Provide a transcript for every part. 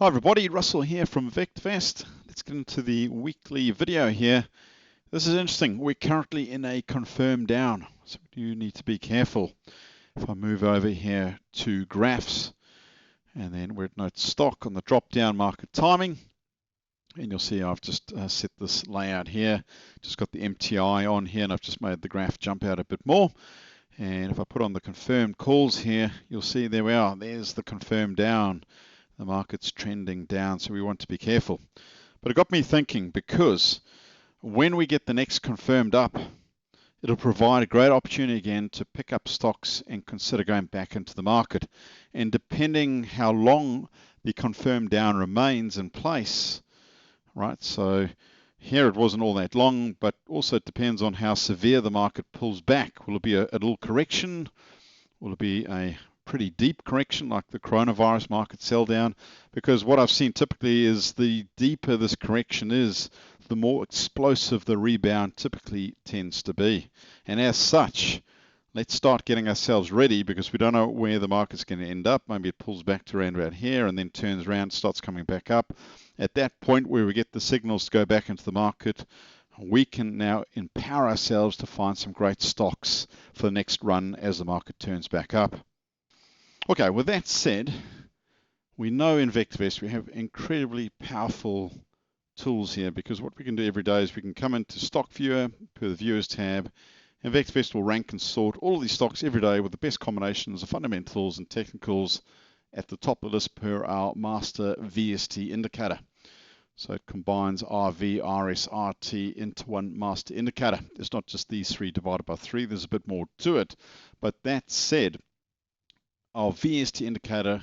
Hi everybody, Russell here from VectorVest. Let's get into the weekly video here. This is interesting. We're currently in a confirm down, so we do need to be careful. If I move over here to graphs, and then we're at note stock on the drop down market timing, and you'll see I've just set this layout here. Just got the MTI on here, and I've just made the graph jump out a bit more. And if I put on the confirmed calls here, you'll see there we are. There's the confirmed down. The market's trending down, so we want to be careful. But it got me thinking, because when we get the next confirmed up, it'll provide a great opportunity again to pick up stocks and consider going back into the market. And depending how long the confirmed down remains in place, right? So here it wasn't all that long, but also it depends on how severe the market pulls back. Will it be a little correction? Will it be a pretty deep correction like the coronavirus market sell down? Because what I've seen typically is the deeper this correction is, the more explosive the rebound typically tends to be. And as such, let's start getting ourselves ready, because we don't know where the market's going to end up. Maybe it pulls back to around about here and then turns around, starts coming back up. At that point where we get the signals to go back into the market, we can now empower ourselves to find some great stocks for the next run as the market turns back up. Okay, with that said, we know in VectorVest we have incredibly powerful tools here, because what we can do every day is we can come into Stock Viewer per the Viewers tab, and VectorVest will rank and sort all of these stocks every day with the best combinations of fundamentals and technicals at the top of the list per our master VST indicator. So it combines RV, RS, RT into one master indicator. It's not just these three divided by 3, there's a bit more to it. But that said, our VST indicator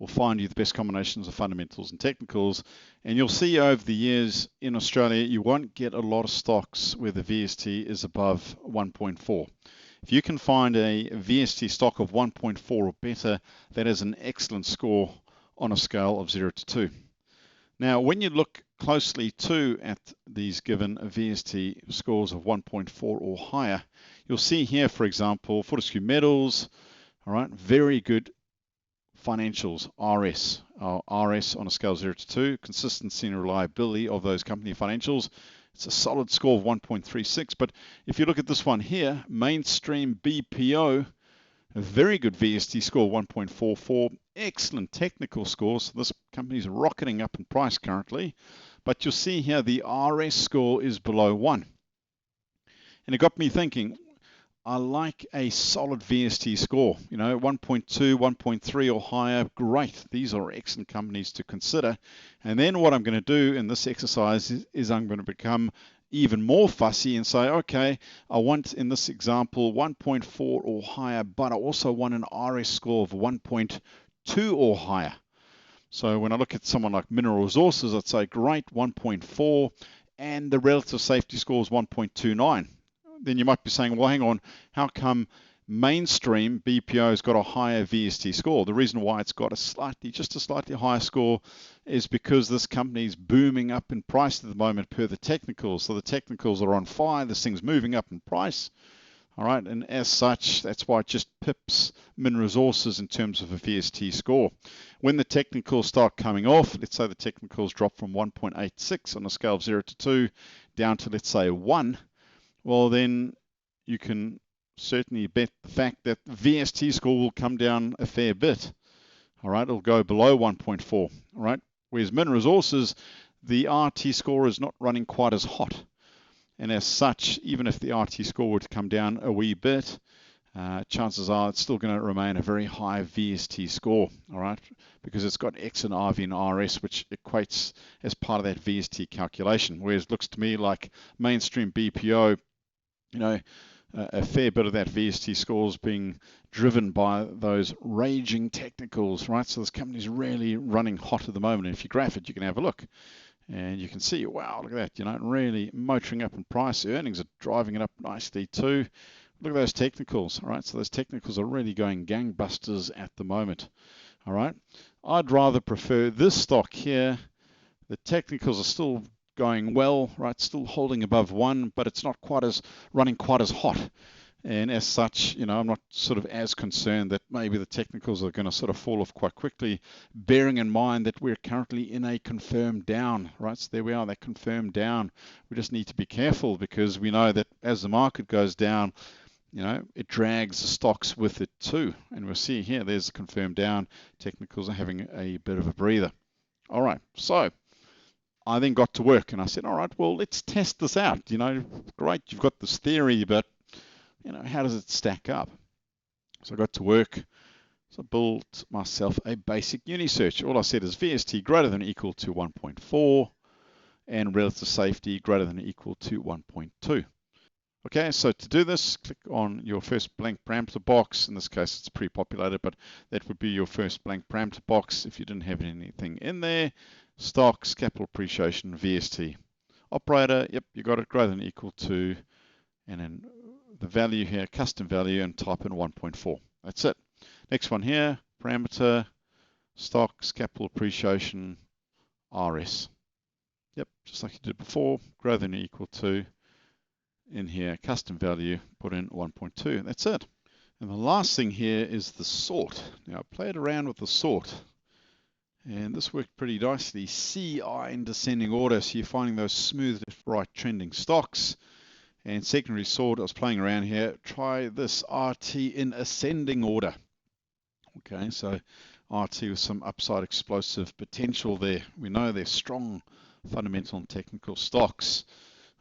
will find you the best combinations of fundamentals and technicals. And you'll see over the years in Australia, you won't get a lot of stocks where the VST is above 1.4. If you can find a VST stock of 1.4 or better, that is an excellent score on a scale of 0 to 2. Now, when you look closely too at these given VST scores of 1.4 or higher, you'll see here, for example, Fortescue Metals, all right, very good financials, RS. RS on a scale of 0 to 2, consistency and reliability of those company financials. It's a solid score of 1.36. But if you look at this one here, Mainstream BPO, a very good VST score, 1.44. Excellent technical scores. So this company is rocketing up in price currently. But you'll see here the RS score is below 1. And it got me thinking, I like a solid VST score, 1.2, 1.3 or higher, great. These are excellent companies to consider. And then what I'm going to do in this exercise is I'm going to become even more fussy and say, okay, I want, in this example, 1.4 or higher, but I also want an RS score of 1.2 or higher. So when I look at someone like Mineral Resources, I'd say, great, 1.4, and the relative safety score is 1.29. Then you might be saying, well, hang on, how come Mainstream BPO has got a higher VST score? The reason why it's got just a slightly higher score is because this company is booming up in price at the moment per the technicals. So the technicals are on fire. This thing's moving up in price. All right, and as such, that's why it just pips Mineral Resources in terms of a VST score. When the technicals start coming off, let's say the technicals drop from 1.86 on a scale of 0 to 2 down to, let's say, 1, well, then you can certainly bet the fact that the VST score will come down a fair bit. All right, it'll go below 1.4. All right, whereas Mineral Resources, the RT score is not running quite as hot. And as such, even if the RT score were to come down a wee bit, chances are it's still going to remain a very high VST score, all right, because it's got X and RV and RS, which equates as part of that VST calculation. Whereas it looks to me like Mainstream BPO, a fair bit of that VST score is being driven by those raging technicals, right? So this company's really running hot at the moment. And if you graph it, you can have a look. And you can see, wow, look at that, really motoring up in price. Earnings are driving it up nicely too. Look at those technicals, all right? So those technicals are really going gangbusters at the moment, all right? I'd rather prefer this stock here. The technicals are still going well, right? Still holding above 1, but it's not quite as running quite as hot. And as such, I'm not sort of as concerned that maybe the technicals are going to sort of fall off quite quickly, bearing in mind that we're currently in a confirmed down, right? So there we are, that confirmed down. We just need to be careful because we know that as the market goes down, it drags the stocks with it too. And we'll see here, there's a confirmed down. Technicals are having a bit of a breather. All right, so I then got to work and I said, all right, well, let's test this out. Great, you've got this theory, but how does it stack up? So I got to work. So I built myself a basic uni search. All I said is VST greater than or equal to 1.4 and relative safety greater than or equal to 1.2. Okay, so to do this, click on your first blank parameter box. In this case, it's pre-populated, but that would be your first blank parameter box if you didn't have anything in there. Stocks, capital appreciation, VST. Operator, yep, you got it, greater than or equal to, and then the value here, custom value, and type in 1.4. That's it. Next one here, parameter, stocks, capital appreciation, RS. Yep, just like you did before, greater than or equal to, in here, custom value, put in 1.2. That's it. And the last thing here is the sort. Now, I played around with the sort, and this worked pretty nicely. CI in descending order, so you're finding those smooth left right trending stocks. And secondary sort, I was playing around here. Try this RT in ascending order. Okay, so RT with some upside explosive potential there. We know they're strong fundamental and technical stocks.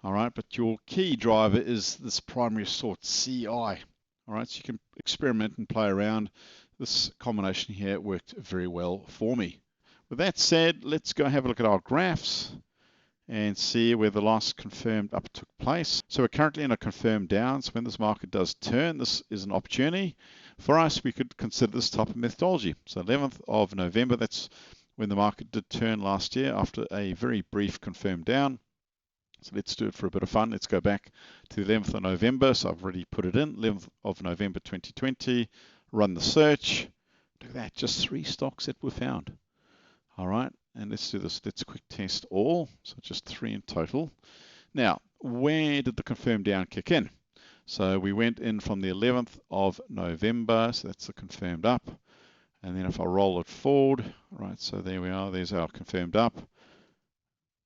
All right, but your key driver is this primary sort CI. All right, so you can experiment and play around. This combination here worked very well for me. With that said, let's go have a look at our graphs and see where the last confirmed up took place. So we're currently in a confirmed down. So when this market does turn, this is an opportunity. For us, we could consider this type of methodology. So 11th of November, that's when the market did turn last year after a very brief confirmed down. So let's do it for a bit of fun. Let's go back to the 11th of November. So I've already put it in, 11th of November 2020. Run the search. Look at that, just 3 stocks that were found. All right, and let's do this. Let's quick test all. So just 3 in total. Now, where did the confirmed down kick in? So we went in from the 11th of November. So that's the confirmed up. And then if I roll it forward, right, so there we are. There's our confirmed up.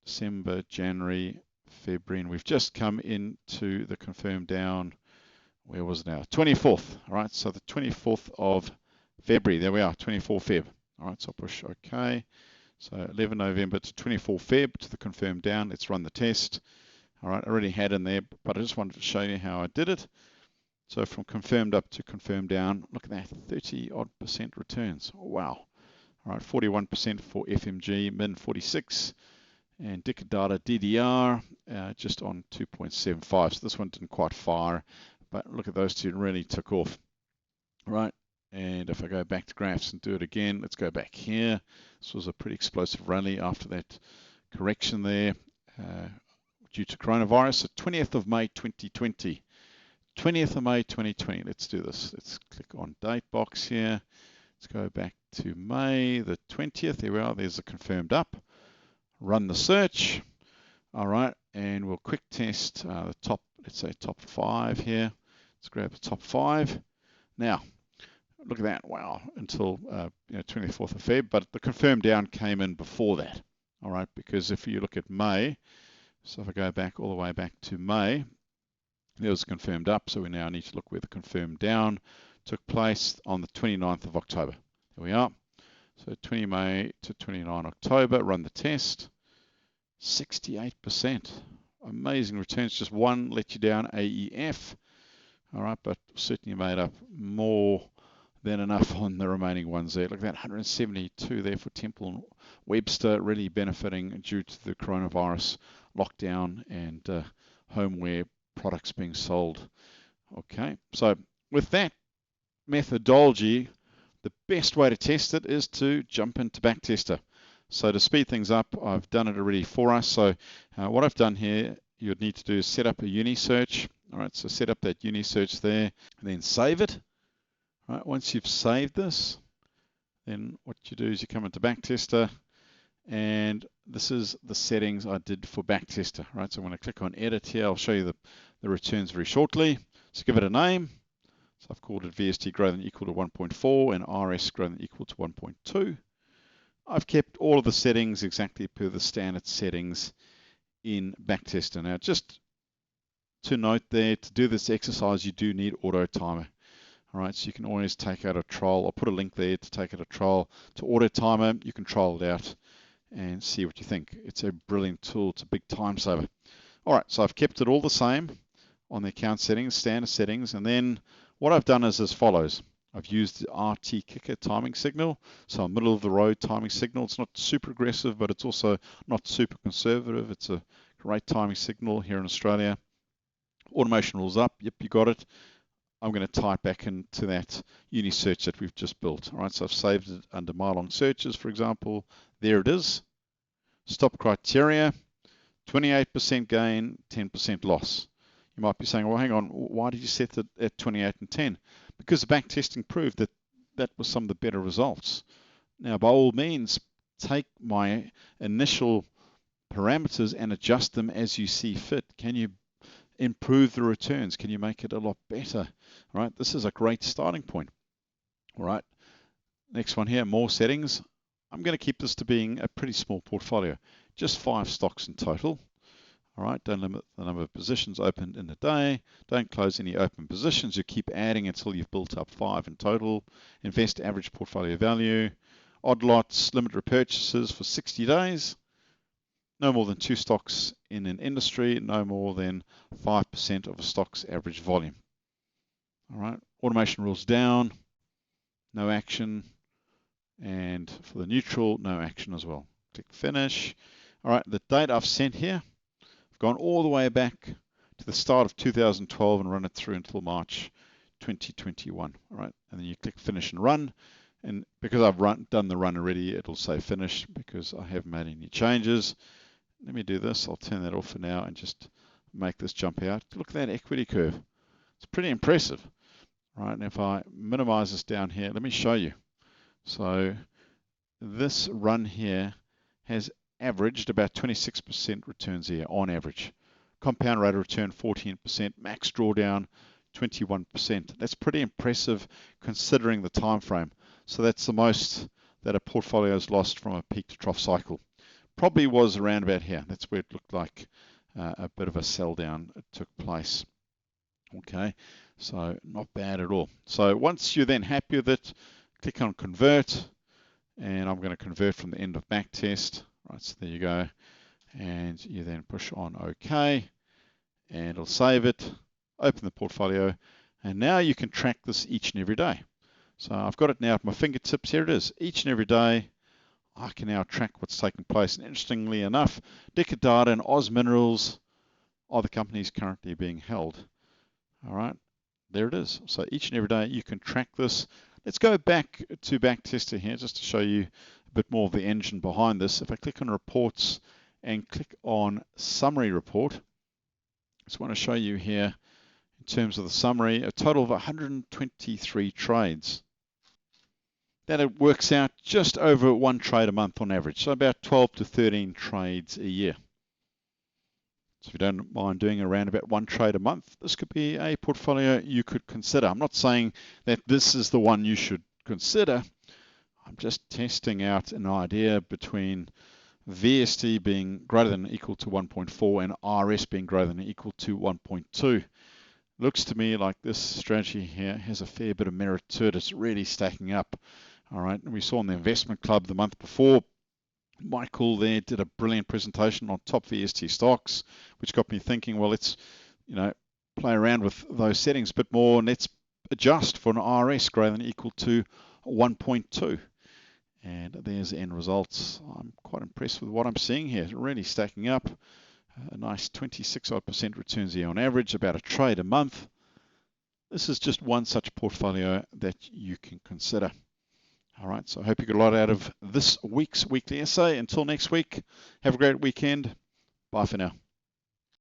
December, January, February, and we've just come into the confirmed down. Where was it now? 24th. All right, so the 24th of February. There we are, 24 Feb. All right, so I'll push OK. So 11 November to 24 Feb to the confirmed down. Let's run the test. All right, I already had in there, but I just wanted to show you how I did it. So from confirmed up to confirmed down, look at that, 30-odd% returns. Wow. All right, 41% for FMG, min 46. And Data DDR just on 2.75. So this one didn't quite fire, but look at those two, really took off. All right, and if I go back to graphs and do it again, let's go back here. This was a pretty explosive rally after that correction there due to coronavirus. So 20th of May 2020. 20th of May 2020. Let's do this. Let's click on date box here. Let's go back to May the 20th. There we are. There's a confirmed up. Run the search. All right, and we'll quick test the top, let's say top 5 here. Let's grab the top 5. Now, look at that, wow, until 24th of Feb, but the confirmed down came in before that. All right, because if you look at May, so if I go back all the way back to May, there was a confirmed up, so we now need to look where the confirmed down took place on the 29th of October. There we are. So 20 May to 29 October, run the test. 68%. Amazing returns. Just one let you down, AEF. All right, but certainly made up more than enough on the remaining ones there. Look at that, 172 there for Temple and Webster, really benefiting due to the coronavirus lockdown and homeware products being sold. Okay, so with that methodology, the best way to test it is to jump into Backtester. So to speed things up, I've done it already for us. So what I've done here, you'd need to do is set up a uni search. All right, so set up that uni search there, and then save it. All right, once you've saved this, then what you do is you come into Backtester, and this is the settings I did for Backtester. Right, so I'm going to click on Edit here. I'll show you the returns very shortly. So give it a name. So I've called it VST greater than or equal to 1.4 and RS greater than or equal to 1.2. I've kept all of the settings exactly per the standard settings in Backtesting. Now, just to note there, to do this exercise, you do need auto timer. All right, so you can always take out a trial. I'll put a link there to take out a trial to auto timer. You can trial it out and see what you think. It's a brilliant tool. It's a big time saver. All right, so I've kept it all the same on the account settings, standard settings, and then what I've done is as follows. I've used the RT kicker timing signal, so a middle of the road timing signal. It's not super aggressive, but it's also not super conservative. It's a great timing signal here in Australia. Automation rules up. Yep, you got it. I'm going to type back into that uni search that we've just built. All right, so I've saved it under my long searches, for example. There it is. Stop criteria, 28% gain, 10% loss. You might be saying, well, hang on, why did you set it at 28 and 10? Because the back testing proved that that was some of the better results. Now, by all means, take my initial parameters and adjust them as you see fit. Can you improve the returns? Can you make it a lot better? All right, this is a great starting point. All right, next one here, more settings. I'm going to keep this to being a pretty small portfolio, just 5 stocks in total. All right, don't limit the number of positions opened in a day. Don't close any open positions. You keep adding until you've built up 5 in total. Invest average portfolio value. Odd lots, limit repurchases for 60 days. No more than 2 stocks in an industry. No more than 5% of a stock's average volume. All right, automation rules down. No action. And for the neutral, no action as well. Click finish. All right, the date I've sent here, I've gone all the way back to the start of 2012 and run it through until March 2021. All right, and then you click finish and run. And because I've done the run already, it'll say finish because I haven't made any changes. Let me do this. I'll turn that off for now and just make this jump out. Look at that equity curve. It's pretty impressive. All right, and if I minimize this down here, let me show you. So this run here has averaged about 26% returns a year on average. Compound rate of return 14%, max drawdown 21%. That's pretty impressive considering the time frame. So that's the most that a portfolio has lost from a peak to trough cycle. Probably was around about here. That's where it looked like a bit of a sell down took place. Okay, so not bad at all. So once you're then happy with it, click on convert, and I'm going to convert from the end of backtest. Right, so there you go, and you then push on OK, and it'll save it, open the portfolio, and now you can track this each and every day. So I've got it now at my fingertips. Here it is. Each and every day, I can now track what's taking place. And interestingly enough, Dicker Data and Oz Minerals are the companies currently being held. All right, there it is. So each and every day you can track this. Let's go back to Backtester here just to show you a bit more of the engine behind this. If I click on reports and click on summary report, I just want to show you here in terms of the summary, a total of 123 trades. That it works out just over 1 trade a month on average, so about 12 to 13 trades a year. So if you don't mind doing around about 1 trade a month, this could be a portfolio you could consider. I'm not saying that this is the one you should consider. I'm just testing out an idea between VST being greater than or equal to 1.4 and RS being greater than or equal to 1.2. Looks to me like this strategy here has a fair bit of merit to it. It's really stacking up. All right, and we saw in the investment club the month before, Michael there did a brilliant presentation on top VST stocks, which got me thinking, well, let's, play around with those settings a bit more, and let's adjust for an RS greater than or equal to 1.2. And there's the end results. I'm quite impressed with what I'm seeing here. It's really stacking up. A nice 26% returns here on average, about a trade a month. This is just one such portfolio that you can consider. All right, so I hope you got a lot out of this week's weekly essay. Until next week, have a great weekend. Bye for now.